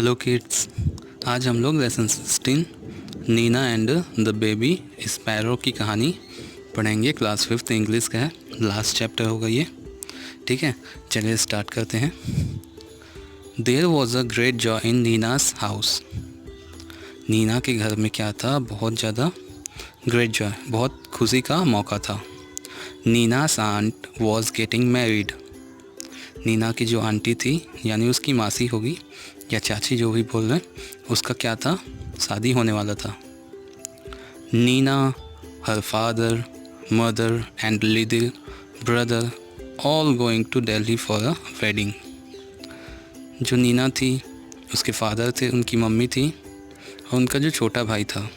Hello kids, आज हम लोग lesson 16 Nina and the baby sparrow की कहानी पढ़ेंगे। क्लास 5th इंग्लिश का है, लास्ट चैप्टर होगा ये। ठीक है, चलिए स्टार्ट करते हैं। There was a great joy in Nina's house. Nina के घर में क्या था? बहुत ज़्यादा ग्रेट जॉय, बहुत खुशी का मौका था। Nina's aunt was getting married. Nina की जो आंटी थी यानी उसकी मासी होगी या चाची, जो भी बोल रहे हैं, उसका क्या था? शादी होने वाला था। Nina, her father, mother and little brother all going to Delhi for a wedding. जो नीना थी, उसके फादर थे, उनकी मम्मी थी और उनका जो छोटा भाई था,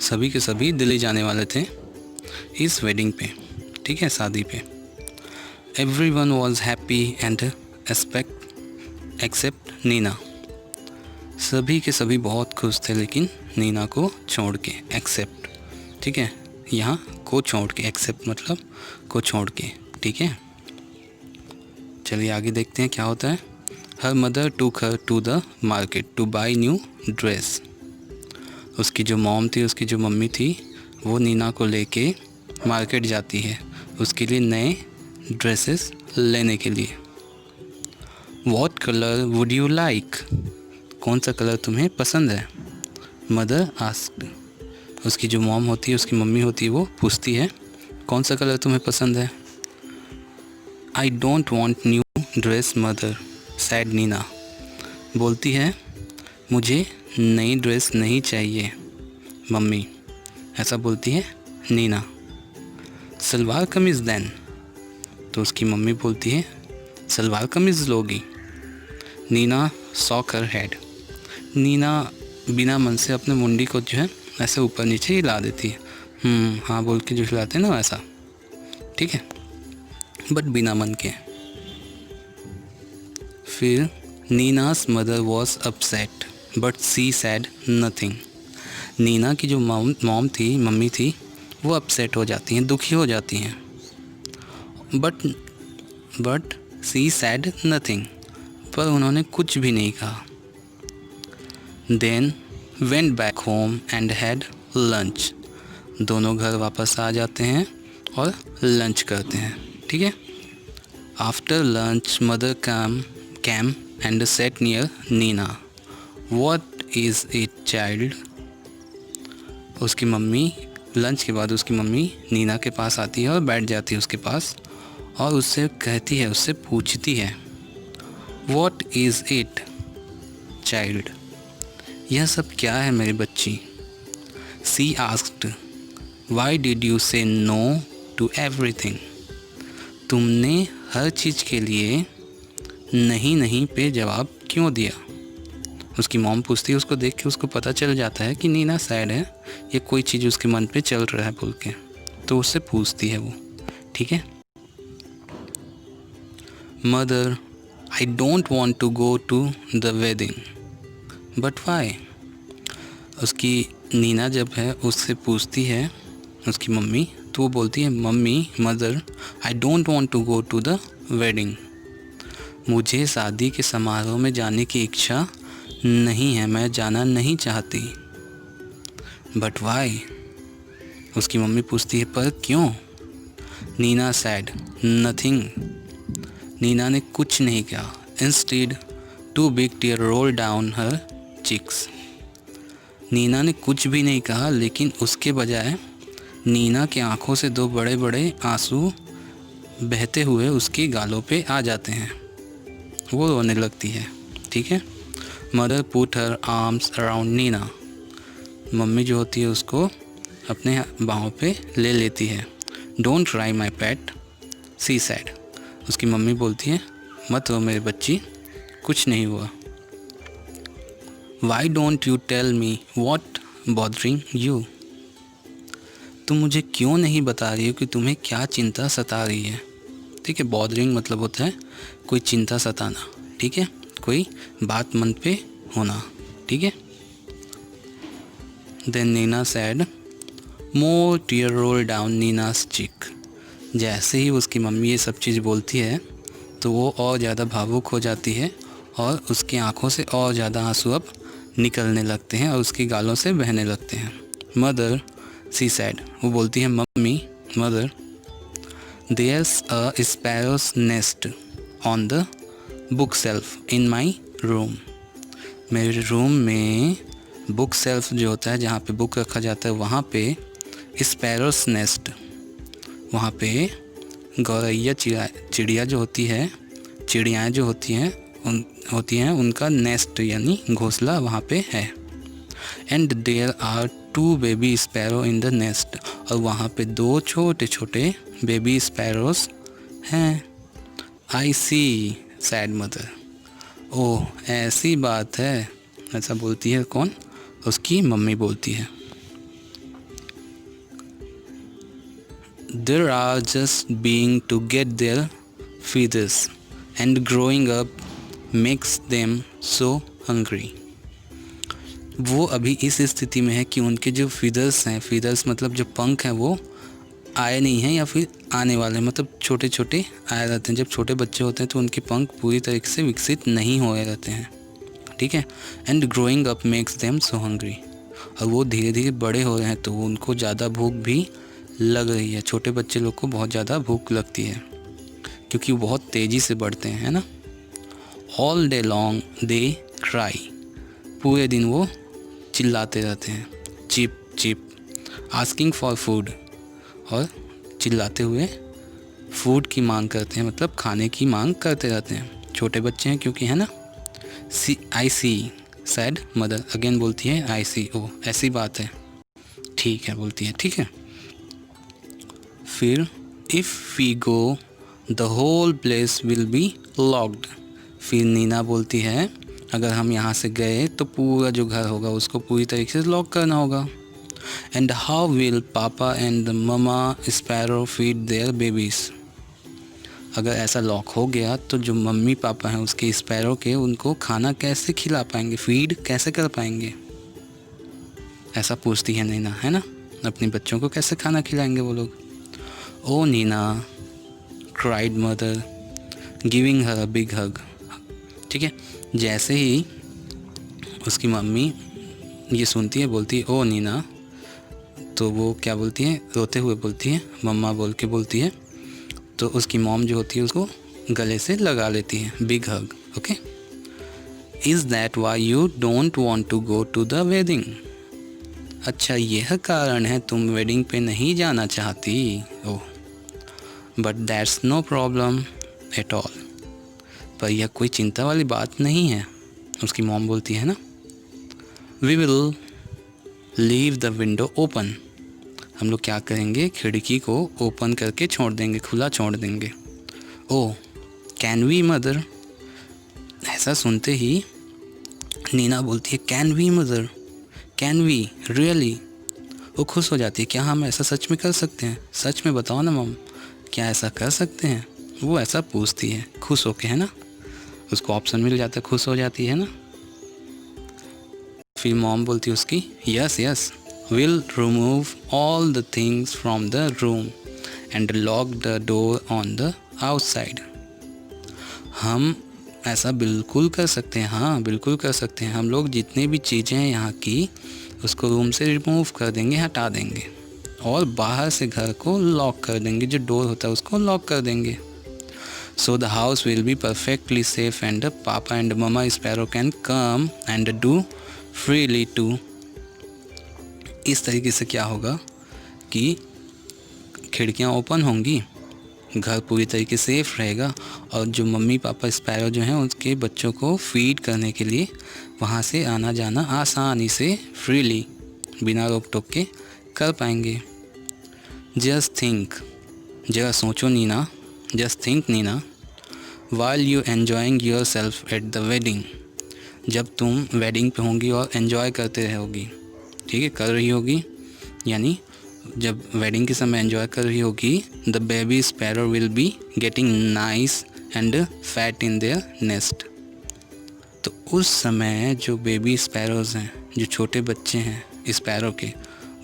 सभी के सभी दिल्ली जाने वाले थे इस वेडिंग पे। ठीक है, शादी पे। Everyone was happy and except Neena. सभी के सभी बहुत खुश थे लेकिन नीना को छोड़ के। एक्सेप्ट, ठीक है, यहाँ को छोड़ के, एक्सेप्ट मतलब को छोड़ के। ठीक है, चलिए आगे देखते हैं क्या होता है। Her mother took her to the market to buy new dress। उसकी जो मॉम थी, उसकी जो मम्मी थी, वो नीना को लेके मार्केट जाती है उसके लिए नए ड्रेसेस लेने के लिए। What color would you like? कौन सा कलर तुम्हें पसंद है? Mother asked. उसकी जो मॉम होती है, उसकी मम्मी होती है, वो पूछती है कौन सा कलर तुम्हें पसंद है। I don't want new dress mother, said Neena. बोलती है मुझे नई ड्रेस नहीं चाहिए मम्मी, ऐसा बोलती है नीना। सलवार कमीज़ देन। तो उसकी मम्मी बोलती है सलवार कमीज़ लोगी। Nina shook her head. Nina बिना मन से अपने मुंडी को जो है ऐसे ऊपर नीचे हिला देती है। हाँ बोल के जो हिलाते हैं ना, वैसा। ठीक है, बट बिना मन के। फिर Nina's mother was upset but she said nothing. Nina की जो मॉम थी, मम्मी थी, वो अपसेट हो जाती हैं, दुखी हो जाती हैं। बट सी सैड नथिंग, पर उन्होंने कुछ भी नहीं कहा। Then went back home and had lunch. दोनों घर वापस आ जाते हैं और लंच करते हैं। ठीक है, after lunch mother came and sat near Nina. What is it child? उसकी मम्मी, लंच के बाद उसकी मम्मी नीना के पास आती है और बैठ जाती है उसके पास और उससे कहती है, उससे पूछती है What is it child? यह सब क्या है मेरी बच्ची? She asked, Why did you say no to everything? तुमने हर चीज़ के लिए नहीं नहीं पे जवाब क्यों दिया? उसकी मॉम पूछती है, उसको देख के उसको पता चल जाता है कि नीना सैड है, ये कोई चीज़ उसके मन पे चल रहा है बोल के, तो उससे पूछती है वो। ठीक है, mother I don't want to go to the wedding but why. उसकी नीना जब है उससे पूछती है उसकी मम्मी, तो वो बोलती है mummy, mother I don't want to go to the wedding. मुझे शादी के समारोह में जाने की इच्छा नहीं है, मैं जाना नहीं चाहती। But why? उसकी मम्मी पूछती है पर क्यों? Neena sad nothing. नीना ने कुछ नहीं कहा। Instead two big tear roll down her cheeks. Nina ने कुछ भी नहीं कहा, लेकिन उसके बजाय नीना की आंखों से दो बड़े बड़े आंसू बहते हुए उसकी गालों पे आ जाते हैं। वो रोने लगती है। ठीक है, mother put her arms around Nina. Mummy जो होती है उसको अपने बाहों पे ले लेती है। Don't cry my pet, she said. उसकी मम्मी बोलती है मत रो मेरी बच्ची, कुछ नहीं हुआ। Why don't you tell me what bothering you? तुम मुझे क्यों नहीं बता रही हो कि तुम्हें क्या चिंता सता रही है? ठीक है, बॉदरिंग मतलब होता है कोई चिंता सताना। ठीक है, कोई बात मन पे होना। ठीक है, देन नीना सैड मोर टीयर रोल डाउन नीनास चिक। जैसे ही उसकी मम्मी ये सब चीज़ बोलती है तो वो और ज़्यादा भावुक हो जाती है और उसकी आंखों से और ज़्यादा आंसू अब निकलने लगते हैं और उसकी गालों से बहने लगते हैं। मदर, सी सैड, वो बोलती है mummy, mother, there's a sparrows nest on the book self in my room. मेरे रूम में बुक सेल्फ जो होता है, जहाँ पे बुक रखा जाता है, वहाँ पे स्पैरोस नेस्ट, वहाँ पे गौरैया चिड़िया जो होती है, चिड़ियाँ जो होती हैं उनका नेस्ट यानी घोंसला वहाँ पे है। And there are 2 baby sparrow in the nest, और वहाँ पे 2 छोटे छोटे बेबी स्पैरोस हैं। आई सी सैड मदर, ओह ऐसी बात है, ऐसा बोलती है कौन? उसकी मम्मी बोलती है। There are just being to get their feathers and growing up makes them so hungry। वो अभी इस स्थिति में है कि उनके जो फीदर्स हैं, फीदर्स मतलब जो पंख हैं, वो आए नहीं हैं या फिर आने वाले, मतलब छोटे छोटे आए रहते हैं। जब छोटे बच्चे होते हैं तो उनके पंख पूरी तरीके से विकसित नहीं हुए रहते हैं, ठीक है। And growing up makes them so hungry, और वो धीरे धीरे बड़े हो रहे हैं तो उनको ज़्यादा भूख भी लग रही है। छोटे बच्चे लोग को बहुत ज़्यादा भूख लगती है क्योंकि वो बहुत तेज़ी से बढ़ते हैं, है ना। All day long they cry, पूरे दिन वो चिल्लाते रहते हैं, chip chip, asking for food, और चिल्लाते हुए फूड की मांग करते हैं, मतलब खाने की मांग करते रहते हैं। छोटे बच्चे हैं क्योंकि, है ना। आई सी सैड मदर, अगेन बोलती है आई सी, ओ ऐसी बात है, ठीक है बोलती है, ठीक है। फिर if we go the whole place will be locked, फिर नीना बोलती है अगर हम यहाँ से गए तो पूरा जो घर होगा उसको पूरी तरीके से लॉक करना होगा। एंड हाउ विल पापा and mama sparrow feed there babies, अगर ऐसा लॉक हो गया तो जो मम्मी पापा हैं उसके स्पैरो के, उनको खाना कैसे खिला पाएंगे, फीड कैसे कर पाएंगे, ऐसा पूछती है नीना, है ना। अपने बच्चों को कैसे खाना खिलाएंगे वो लोग। Oh Nina, cried mother giving her a big hug, ठीक है। जैसे ही उसकी मम्मी ये सुनती है, बोलती है ओ नीना, तो वो क्या बोलती है, रोते हुए बोलती है, मम्मा बोल के बोलती है, तो उसकी मॉम जो होती है उसको गले से लगा लेती है, big hug, okay. Is that why you don't want to go to the wedding, अच्छा यह कारण है तुम वेडिंग पे नहीं जाना चाहती, oh. But that's no problem at all, पर यह कोई चिंता वाली बात नहीं है, उसकी मॉम बोलती है ना। We will leave the window open, हम लोग क्या करेंगे, खिड़की को ओपन करके छोड़ देंगे, खुला छोड़ देंगे। ओह कैन वी मदर, ऐसा सुनते ही नीना बोलती है can we mother, can we really, वो खुश हो जाती है, क्या हम ऐसा सच में कर सकते हैं, सच में बताओ ना मम, क्या ऐसा कर सकते हैं, वो ऐसा पूछती है खुश होके, है ना। उसको ऑप्शन मिल जाता है, खुश हो जाती है ना। फिर मॉम बोलती है उसकी yes yes will remove all the things from the room and lock the door on the outside, हम ऐसा बिल्कुल कर सकते हैं, हाँ बिल्कुल कर सकते हैं, हम लोग जितनी भी चीज़ें हैं यहाँ की उसको रूम से रिमूव कर देंगे, हटा देंगे, और बाहर से घर को लॉक कर देंगे, जो डोर होता है उसको लॉक कर देंगे। So the house will be perfectly safe and papa and mama sparrow can come and do freely too, इस तरीके से क्या होगा कि खिड़कियाँ ओपन होंगी, घर पूरी तरीके से सेफ रहेगा, और जो मम्मी पापा स्पैरो जो हैं उसके बच्चों को फीड करने के लिए वहाँ से आना जाना आसानी से फ्रीली बिना रोक टोक के कर पाएंगे। जस्ट थिंक, जरा सोचो Nina, just think Nina, while you enjoying yourself at the wedding, जब तुम वेडिंग पे होंगी और एन्जॉय करते रहोगी, ठीक है, कर रही होगी, यानी जब वेडिंग के समय एंजॉय कर रही होगी, the baby sparrow will be getting nice and fat in their nest, तो उस समय जो बेबी स्पैरोज़ हैं, जो छोटे बच्चे हैं स्पैरो के,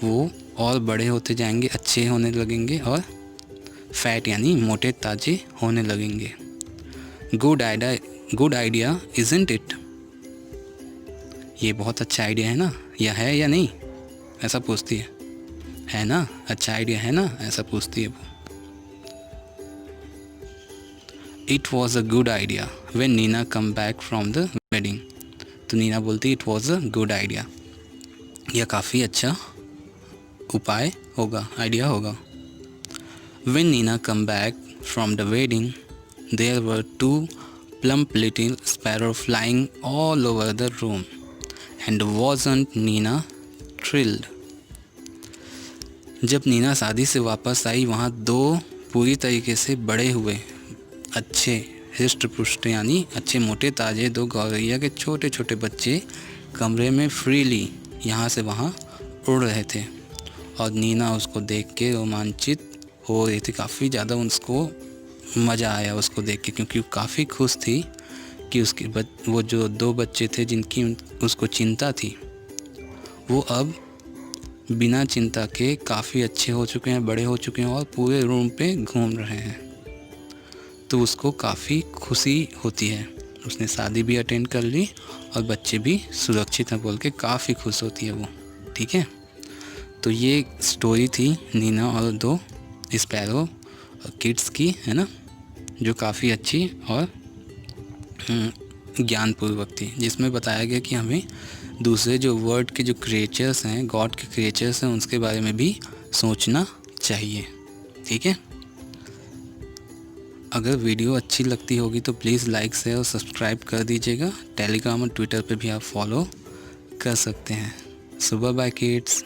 वो और बड़े होते जाएंगे, अच्छे होने लगेंगे, और फैट यानी मोटे ताजे होने लगेंगे। Good idea isn't it? ये बहुत अच्छा आइडिया है ना, या है या नहीं, ऐसा पूछती है ना, अच्छा आइडिया है ना, ऐसा पूछती है वो। It was a good idea when Nina come back from the wedding. तो नीना बोलती it was a good idea, यह काफ़ी अच्छा उपाय होगा, आइडिया होगा। When Nina come back from the wedding, there were two plump little sparrows flying all over the room. And wasn't Nina thrilled? जब नीना शादी से वापस आई, वहाँ दो पूरी तरीके से बड़े हुए अच्छे हृष्ट पुष्ट यानी अच्छे मोटे ताजे दो गौरैया के छोटे छोटे बच्चे कमरे में फ्रीली यहाँ से वहाँ उड़ रहे थे। और नीना उसको देख के रोमांचित हो रही थी, काफ़ी ज़्यादा उसको मज़ा आया उसको देख के, क्योंकि वो काफ़ी खुश थी कि उसके वो जो दो बच्चे थे जिनकी उसको चिंता थी, वो अब बिना चिंता के काफ़ी अच्छे हो चुके हैं, बड़े हो चुके हैं और पूरे रूम पे घूम रहे हैं। तो उसको काफ़ी खुशी होती है, उसने शादी भी अटेंड कर ली और बच्चे भी सुरक्षित हैं बोल के काफ़ी खुश होती है वो। ठीक है, तो ये स्टोरी थी नीना और दो स्पैरो किड्स की, है ना, जो काफ़ी अच्छी और ज्ञानपूर्वक थी, जिसमें बताया गया कि हमें दूसरे जो वर्ल्ड के जो क्रिएचर्स हैं, गॉड के क्रिएचर्स हैं, उसके बारे में भी सोचना चाहिए। ठीक है, अगर वीडियो अच्छी लगती होगी तो प्लीज़ लाइक शेयर और सब्सक्राइब कर दीजिएगा। टेलीग्राम और ट्विटर पे भी आप फॉलो कर सकते हैं। सुबह बाय किड्स।